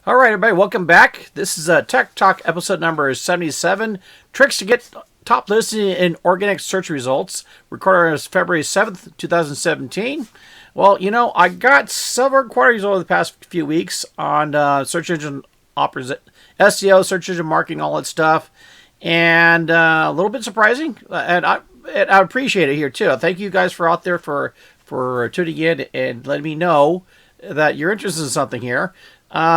All right, everybody, welcome back. This is Tech Talk episode number 77. Tricks to get top listing in organic search results. Recorded on February 7th, 2017. Well, I got several inquiries over the past few weeks on search engine SEO, search engine marketing, all that stuff. And a little bit surprising. And I appreciate it here, too. Thank you guys for out there for tuning in and letting me know that you're interested in something here.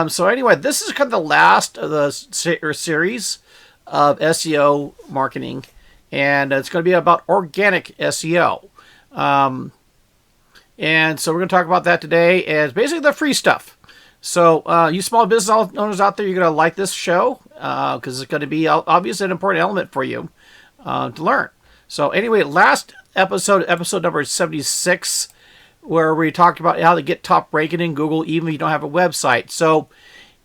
So anyway, this is kind of the last of the series of SEO marketing, and it's going to be about organic SEO. And so we're going to talk about that today as basically the free stuff. So you small business owners out there, you're going to like this show because it's going to be obviously an important element for you to learn. So anyway, last episode number 76, where we talked about how to get top ranking in Google even if you don't have a website. So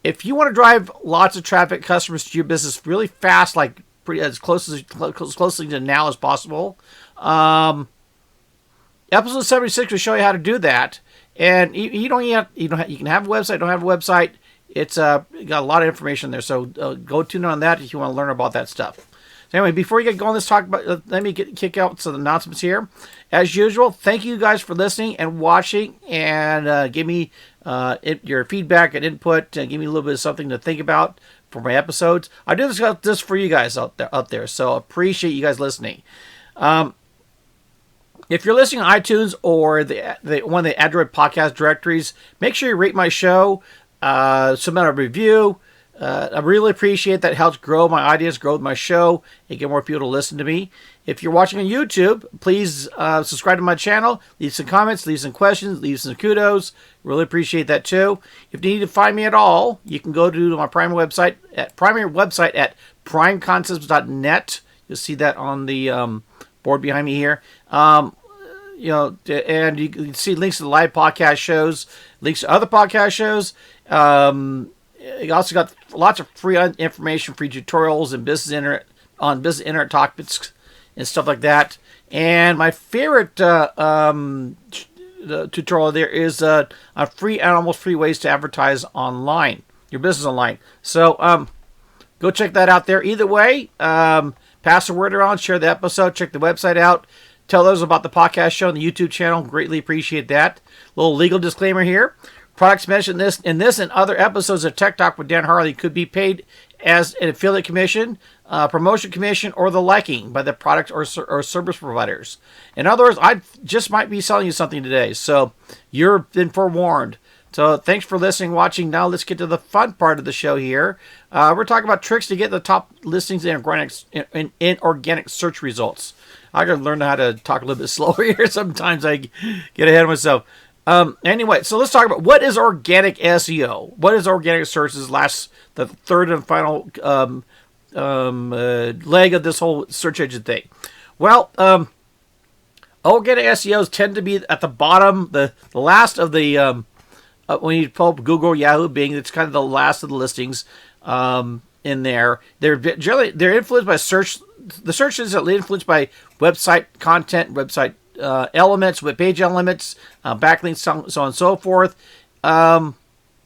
if you want to drive lots of traffic, customers to your business really fast, like as closely to now as possible, episode 76 will show you how to do that. And you can have a website, don't have a website. It's got a lot of information there. So go tune in on that if you want to learn about that stuff. Anyway, before we get going, let's talk about. Let me kick out some announcements here. As usual, thank you guys for listening and watching, and give me your feedback and input, and give me a little bit of something to think about for my episodes. I do this for you guys out there, so appreciate you guys listening. If you're listening on iTunes or one of the Android podcast directories, make sure you rate my show, submit a review. I really appreciate that. It helps grow my ideas, grow my show, and get more people to listen to me. If you're watching on YouTube, please subscribe to my channel, leave some comments, leave some questions, leave some kudos. Really appreciate that too. If you need to find me at all, you can go to my primary website at primeconcepts.net. You'll see that on the board behind me here. And you can see links to the live podcast shows, links to other podcast shows. You also got lots of free information, free tutorials and business internet topics and stuff like that. And my favorite tutorial there is on free and almost free ways to advertise online, your business online. So go check that out there. Either way, pass the word around, share the episode, check the website out, tell others about the podcast show and the YouTube channel. Greatly appreciate that. Little legal disclaimer here. Products mentioned in this and other episodes of Tech Talk with Dan Harley could be paid as an affiliate commission, promotion commission, or the liking by the product or service providers. In other words, I just might be selling you something today, so you've been forewarned. So thanks for listening, watching. Now let's get to the fun part of the show here. We're talking about tricks to get the top listings in organic search results. I got to learn how to talk a little bit slower here. Sometimes I get ahead of myself. Anyway, so let's talk about what is organic SEO. What is organic search? Is the third and final leg of this whole search engine thing. Well, organic SEOs tend to be at the bottom, the last of the when you pull up Google, Yahoo, Bing. It's kind of the last of the listings in there. They're influenced by search. The search is influenced by website content, website elements, web page elements, backlinks, so on and so forth. They're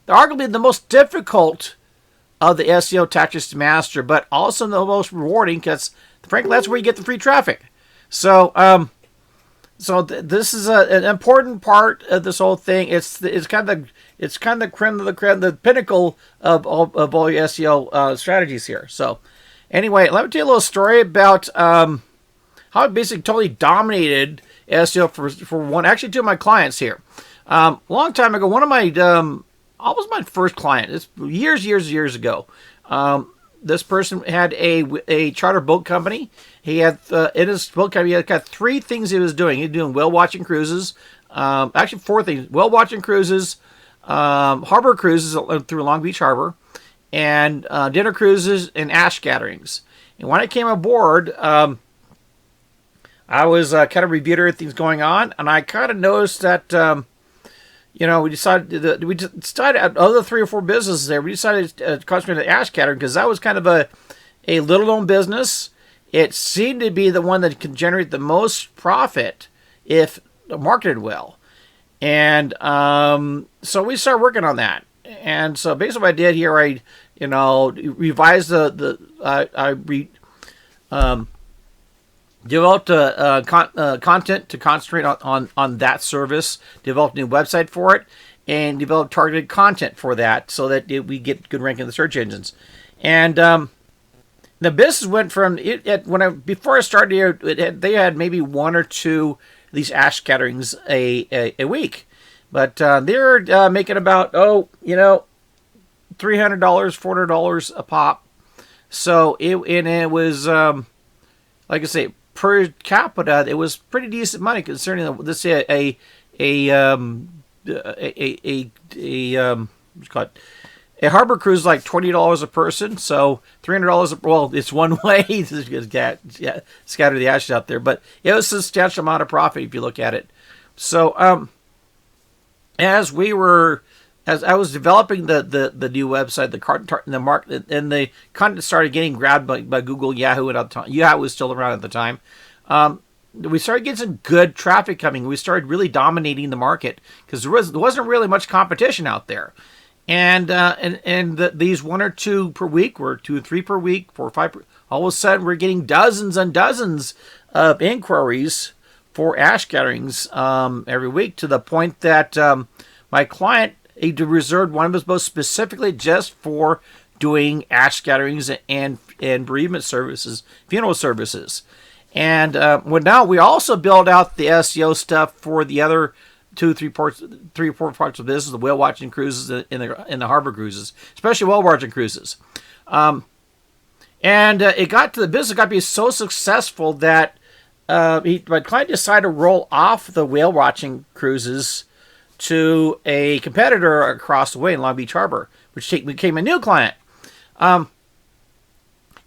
arguably the most difficult of the SEO tactics to master, but also the most rewarding because, frankly, that's where you get the free traffic. So, this is an important part of this whole thing. It's kind of the creme of the creme, the pinnacle of all your SEO strategies here. So, anyway, let me tell you a little story about how it basically totally dominated SEO for two of my clients here. Long time ago, one of my almost my first client. It's years ago. This person had a charter boat company. He had in his boat company, he had got three things he was doing. He was doing whale watching cruises. Actually, four things: whale watching cruises, harbor cruises through Long Beach Harbor, and dinner cruises and ash gatherings. And when I came aboard, I was kind of reviewing everything's going on, and I kind of noticed that, we decided out of the 3 or 4 businesses there, we decided to concentrate on the ash gathering because that was kind of a little-known business. It seemed to be the one that could generate the most profit if marketed well. And so we started working on that. and so basically what I did here, I revised developed content to concentrate on that service, developed a new website for it, and developed targeted content for that so that we get good ranking in the search engines. And the business went from before I started here, they had maybe one or two of these ash scatterings a week, but they're making about $300, $400 a pop. So it was like I say, per capita, it was pretty decent money concerning what's it called? A harbor cruise is like $20 a person, so $300. Well, it's one way to scatter the ashes out there, but it was a substantial amount of profit if you look at it. So, as I was developing the new website, the market, and the content started getting grabbed by Google, Yahoo, and at the time, Yahoo was still around at the time. We started getting some good traffic coming. We started really dominating the market because there wasn't really much competition out there. And these one or two per week, or 2 or 3 per week, 4 or 5. All of a sudden, we're getting dozens and dozens of inquiries for ash scatterings every week, to the point that my client reserved one of his boats specifically just for doing ash scatterings and bereavement services, funeral services. And now we also build out the SEO stuff for the other 3 or 4 parts of business, the whale watching cruises in the harbor cruises, especially whale watching cruises. And the business got to be so successful that my client decided to roll off the whale watching cruises to a competitor across the way in Long Beach Harbor, which became a new client.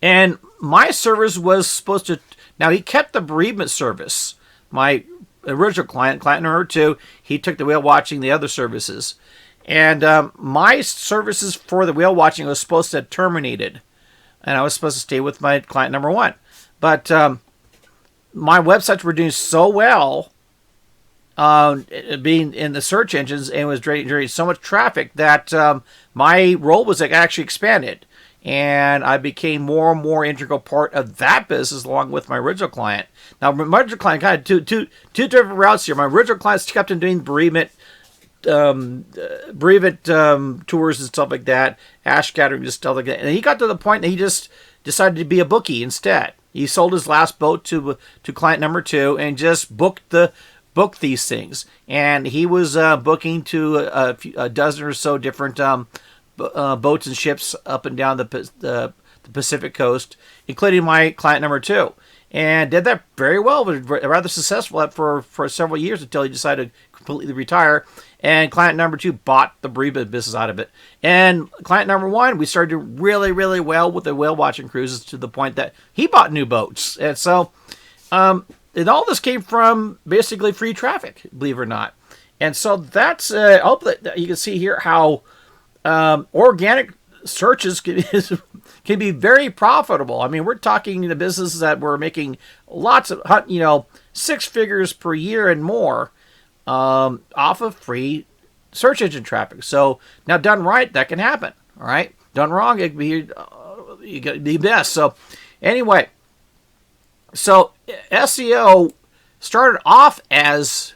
And my service was supposed to. Now, he kept the bereavement service. My original client number 2, he took the whale watching, the other services. And my services for the whale watching was supposed to have terminated. And I was supposed to stay with my client number 1. But my websites were doing so well, being in the search engines, and was generating so much traffic that my role was actually expanded. And I became more and more integral part of that business along with my original client. Now, my original client kind of two different routes here. My original clients kept on doing bereavement tours and stuff like that, ash scattering and stuff like that. And he got to the point that he just decided to be a bookie instead. He sold his last boat to client number 2 and just booked these things. And he was booking to a dozen or so different boats and ships up and down the Pacific coast, including my client number 2, and did that very well. Was rather successful for several years until he decided to completely retire. And client number 2 bought the bereavement business out of it. And client number 1, we started doing really, really well with the whale watching cruises, to the point that he bought new boats. And so, and all this came from basically free traffic, believe it or not. And so that's I hope that you can see here how organic searches can be very profitable. I mean, we're talking the businesses that were making lots of 6 figures per year and more off of free search engine traffic. So now, done right, that can happen. All right, done wrong, it can be you got to be best. So anyway, so SEO started off as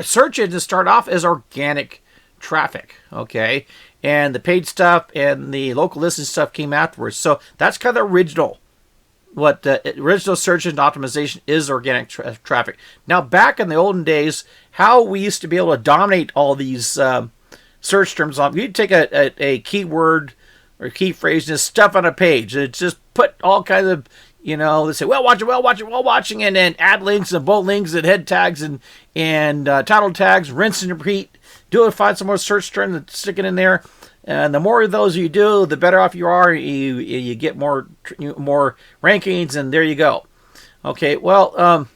search engines started off as organic traffic. Okay. And the paid stuff and the local listing stuff came afterwards. So that's kind of the original. What the original search engine optimization is, organic traffic. Now, back in the olden days, how we used to be able to dominate all these search terms on, you'd take a keyword or key phrase and just stuff on a page. It just put all kinds of, let's say, well watching, and then add links and bolt links and head tags and title tags, rinse and repeat. Find some more search terms and stick it in there. And the more of those you do, the better off you are. You get more rankings, and there you go. Okay, well,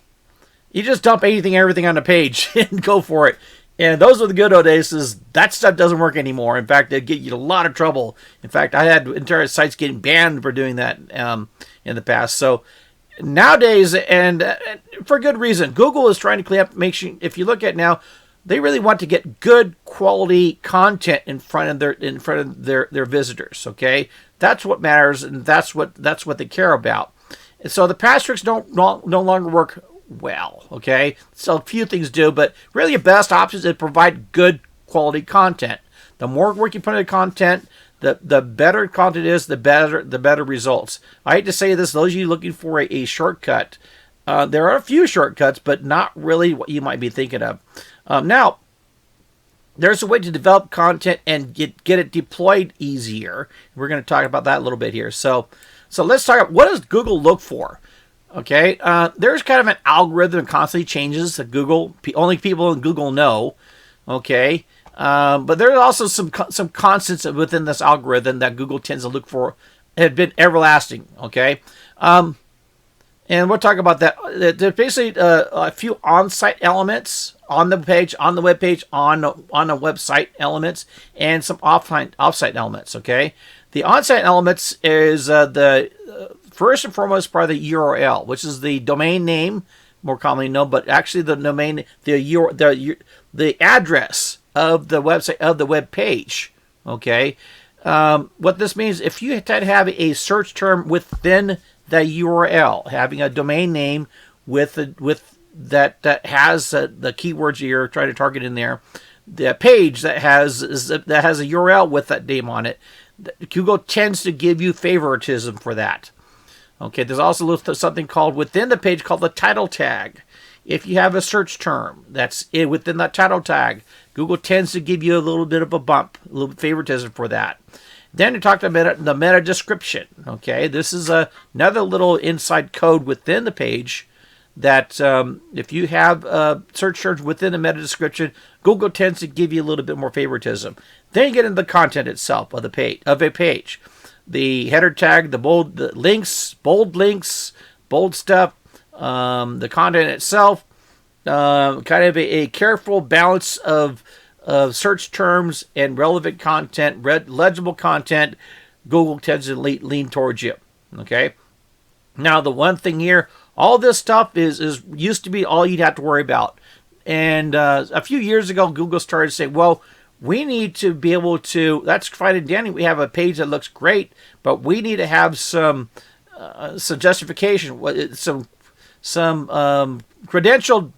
you just dump everything on the page and go for it. And those are the good old days. That stuff doesn't work anymore. In fact, it get you in a lot of trouble. In fact, I had entire sites getting banned for doing that in the past. So nowadays, and for good reason, Google is trying to clean up. If you look at now, they really want to get good quality content in front of their visitors. Okay, that's what matters, and that's what they care about. And so the past tricks no longer work well. Okay, so a few things do, but really your best option is to provide good quality content. The more work you put into content, the better content is, the better results. I hate to say this, those of you looking for a shortcut, there are a few shortcuts, but not really what you might be thinking of. Now, there's a way to develop content and get it deployed easier. We're going to talk about that a little bit here. So let's talk about, what does Google look for? Okay, there's kind of an algorithm that constantly changes that only people in Google know. Okay, but there are also some constants within this algorithm that Google tends to look for, have been everlasting. Okay, and we'll talk about that. There's basically a few on-site elements on the page, on the web page, on the website elements, and some off-site elements. Okay, the on-site elements is the first and foremost part of the URL, which is the domain name, more commonly known, but actually the domain, the address of the website, of the web page. Okay, what this means, if you have a search term within the URL, having a domain name with that has the keywords you're trying to target in there, the page that has a URL with that name on it, Google tends to give you favoritism for that. Okay, there's also something called within the page called the title tag. If you have a search term that's within that title tag, Google tends to give you a little bit of a bump, a little favoritism for that. Then you talked about the meta description. Okay, this is another little inside code within the page that if you have search terms within the meta description, Google tends to give you a little bit more favoritism. Then you get into the content itself of a page. The header tag, the links, bold stuff, the content itself, kind of a careful balance of search terms and relevant content, legible content. Google tends to lean towards you. Okay. Now the one thing here, all this stuff is used to be all you'd have to worry about, and a few years ago, Google started to say, well, we need to be able to, that's fine and dandy, we have a page that looks great, but we need to have some justification, some credentialed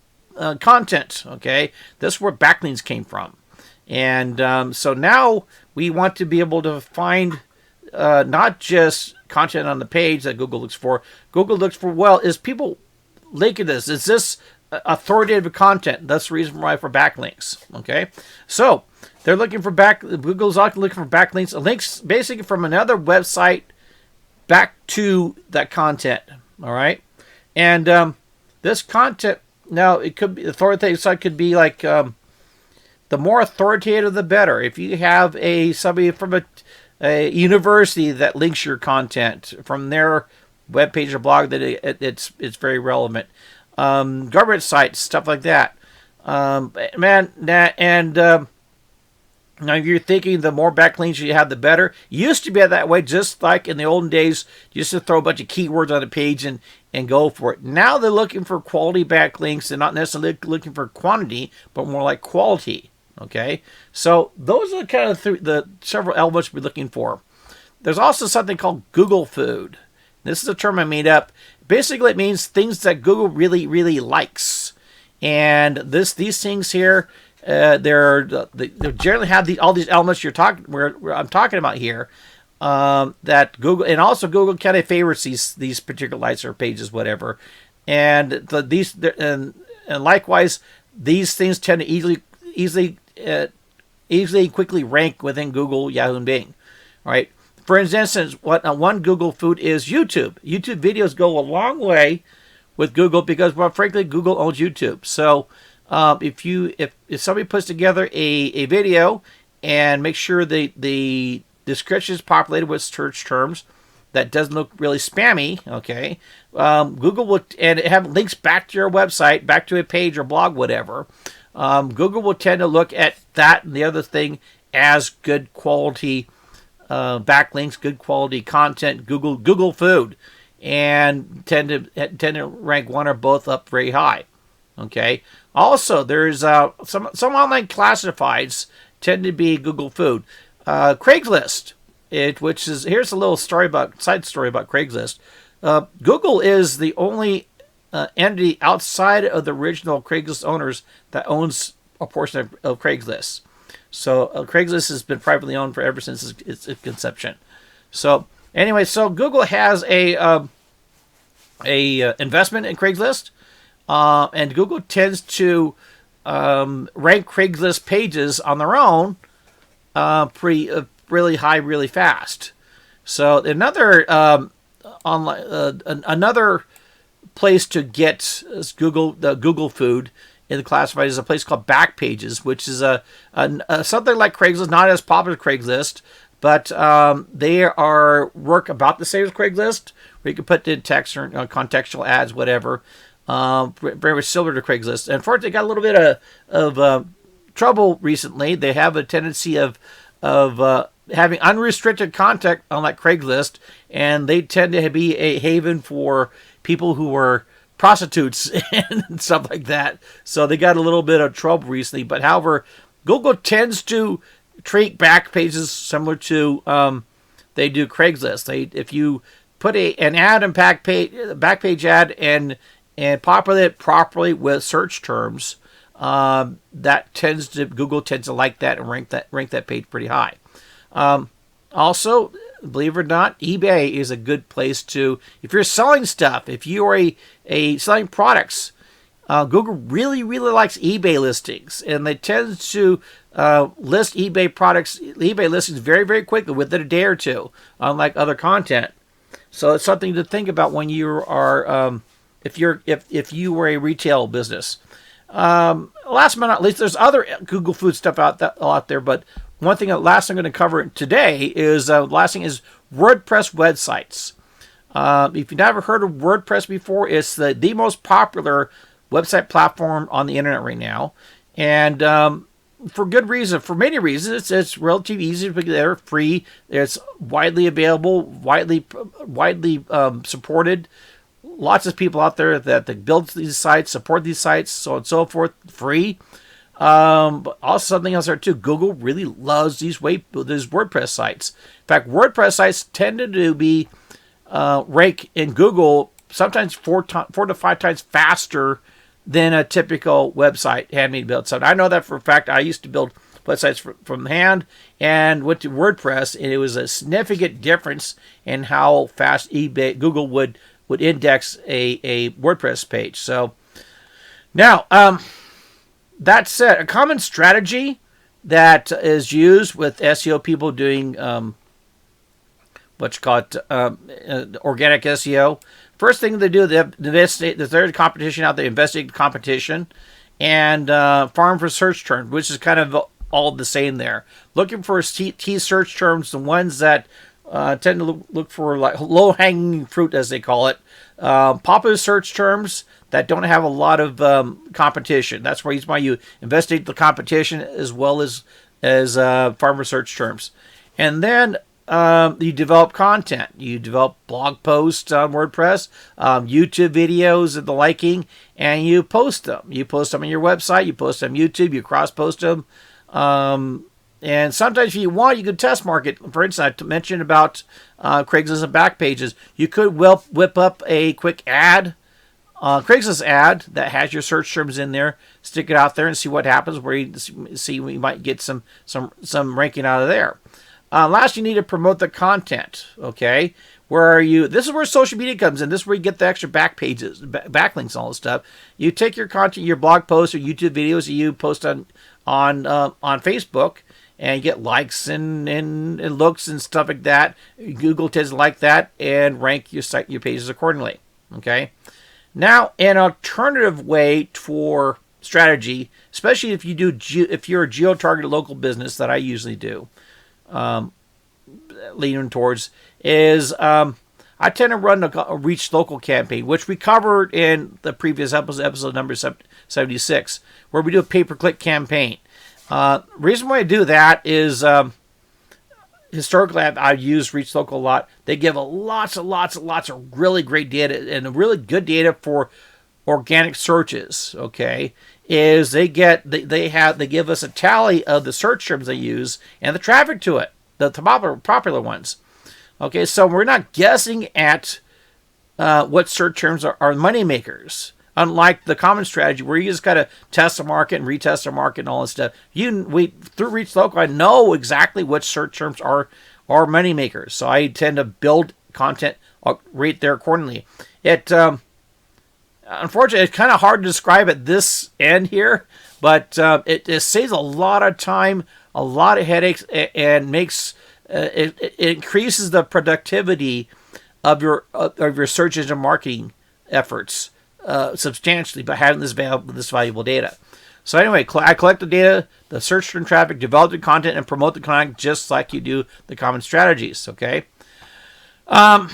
content. Okay, this is where backlinks came from, and so now we want to be able to find not just content on the page that Google looks for. Google looks for, well, is people linking this? Is this authoritative content? That's the reason why for backlinks. Okay, so they're looking for Google's looking for backlinks, links basically from another website back to that content. All right, and this content, now it could be authoritative. Site could be like the more authoritative, the better. If you have somebody from a university that links your content from their webpage or blog, that it's very relevant. Government sites, stuff like that. Now, if you're thinking the more backlinks you have, the better. It used to be that way, just like in the olden days, just to throw a bunch of keywords on a page and go for it. Now they're looking for quality backlinks. They're not necessarily looking for quantity, but more like quality. Okay, so those are kind of the several elements we're looking for. There's also something called Google Food. This is a term I made up. Basically, it means things that Google really, really likes. And these things here, they generally have all these elements I'm talking about here. That Google, and also Google kind of favorites these particular sites or pages, whatever. And likewise, these things tend to easily and quickly rank within Google, Yahoo, and Bing. All right. For instance, one Google Food is YouTube. YouTube videos go a long way with Google because, well, frankly, Google owns YouTube. So if somebody puts together a video and makes sure the description is populated with search terms that doesn't look really spammy, okay, Google will, and have links back to your website, back to a page or blog, whatever, Google will tend to look at that and the other thing as good quality backlinks, good quality content, Google Food, and tend to rank one or both up very high. Okay, Also, there's some online classifieds tend to be Google Food. Craigslist, which is here's a little side story about Craigslist. Google is the only entity outside of the original Craigslist owners that owns a portion of Craigslist. So Craigslist has been privately owned for ever since its conception. So anyway, so Google has a investment in Craigslist, and Google tends to rank Craigslist pages on their own really high, really fast. So another another place to get the Google food in the classified is a place called Backpages, which is a something like Craigslist, not as popular as Craigslist, but they work about the same as Craigslist, where you can put in text or contextual ads, whatever. Very much similar to Craigslist. Unfortunately, they got a little bit of trouble recently. They have a tendency of having unrestricted content, unlike Craigslist, and they tend to be a haven for people who are prostitutes and stuff like that. So they got a little bit of trouble recently. But however, Google tends to treat Backpages similar to they do Craigslist. If you put an ad in Backpage ad and populate it properly with search terms, Google tends to like that and rank that page pretty high. Also, believe it or not, eBay is a good place to, if you're selling stuff, if you are selling products, Google really, really likes eBay listings, and they tend to list eBay listings very, very quickly, within a day or two, unlike other content. So it's something to think about when you are, if you were a retail business. Last but not least, there's other Google Food stuff out there, but last thing I'm going to cover today is WordPress websites. If you've never heard of WordPress before, it's the most popular website platform on the internet right now, and for good reason. For many reasons, it's relatively easy to put together, free. It's widely available, widely supported. Lots of people out there that build these sites, support these sites, so on and so forth, free. But also something else there too. Google really loves these WordPress sites. In fact, WordPress sites tended to be ranked in Google sometimes 4 to 5 times faster than a typical website, handmade built site. I know that for a fact. I used to build websites from hand and went to WordPress, and it was a significant difference in how fast Google would index a WordPress page. So now, that said, a common strategy that is used with SEO people doing organic SEO. First thing they do, they investigate. There's competition out there. Investigate the competition and farm for search terms, which is kind of all the same there. Looking for key search terms, the ones that tend to look for like low-hanging fruit, as they call it. Popular search terms that don't have a lot of competition. That's why you investigate the competition as well as farmer search terms. And then you develop content. You develop blog posts on WordPress, YouTube videos and the liking, and you post them. You post them on your website. You post them on YouTube. You cross-post them. And sometimes if you want, you could test market. For instance, I mentioned about Craigslist and Backpages. You could whip up a quick ad, Craigslist ad that has your search terms in there, stick it out there and see what happens, where you see we might get some ranking out of there. Last, you need to promote the content, okay? This is where social media comes in. This is where you get the extra backlinks and all this stuff. You take your content, your blog posts or YouTube videos that you post on Facebook, and you get likes and looks and stuff like that. Google tends to like that and rank your pages accordingly. Okay. Now, an alternative way for strategy, especially if you're a geo-targeted local business that I usually do, leaning towards is I tend to run a Reach Local campaign, which we covered in the previous episode number 76, where we do a pay-per-click campaign. Reason why I do that is historically I've used Reach Local a lot. They give lots of really great data and really good data for organic searches, okay, is they give us a tally of the search terms they use and the traffic to it, the popular ones. Okay, so we're not guessing at what search terms are money makers. Unlike the common strategy where you just gotta test the market and retest the market and all this stuff. We through Reach Local, I know exactly which search terms are money makers. So I tend to build content right there accordingly. Unfortunately, it's kind of hard to describe at this end here, but it saves a lot of time, a lot of headaches, and makes it increases the productivity of your search engine marketing efforts substantially by having this valuable data. So anyway, I collect the data, the search term traffic, develop the content, and promote the content just like you do the common strategies. Okay. So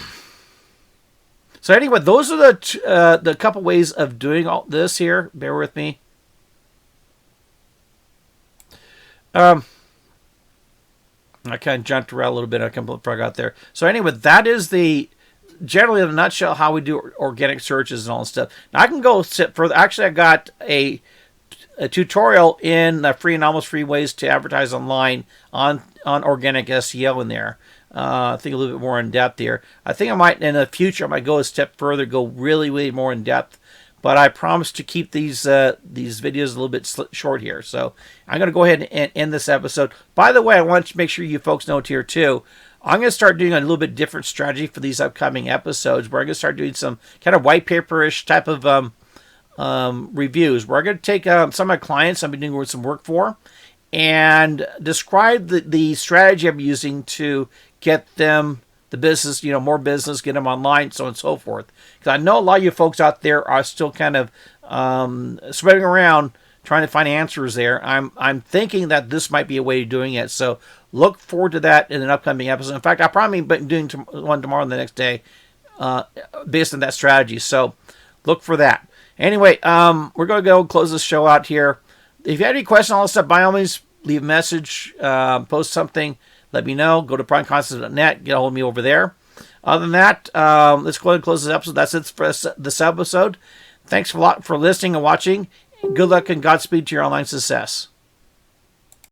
anyway, those are the couple ways of doing all this here. Bear with me. I kind of jumped around a little bit. I completely forgot there. So anyway, that is generally in a nutshell how we do organic searches and all this stuff. Now I can go sit further. Actually, I got a tutorial in free and almost free ways to advertise online on organic SEO in there. I think a little bit more in depth here. I think I might in the future I might go a step further, go really more in depth. But I promise to keep these videos a little bit short here. So I'm going to go ahead and end this episode. By the way, I want to make sure you folks know here too. I'm going to start doing a little bit different strategy for these upcoming episodes, where I'm going to start doing some kind of white paper-ish type of reviews, where I'm going to take some of my clients I've been doing some work for and describe the strategy I'm using to get them the business, more business, get them online, so on and so forth. Because I know a lot of you folks out there are still kind of spreading around trying to find answers there. I'm thinking that this might be a way of doing it. So look forward to that in an upcoming episode. In fact, I'll probably be doing one tomorrow and the next day based on that strategy. So look for that. Anyway, we're going to go close this show out here. If you have any questions on all this stuff, by all means, leave a message, post something, let me know. Go to primeconcepts.net, get a hold of me over there. Other than that, let's go ahead and close this episode. That's it for this episode. Thanks a lot for listening and watching. Good luck and Godspeed to your online success.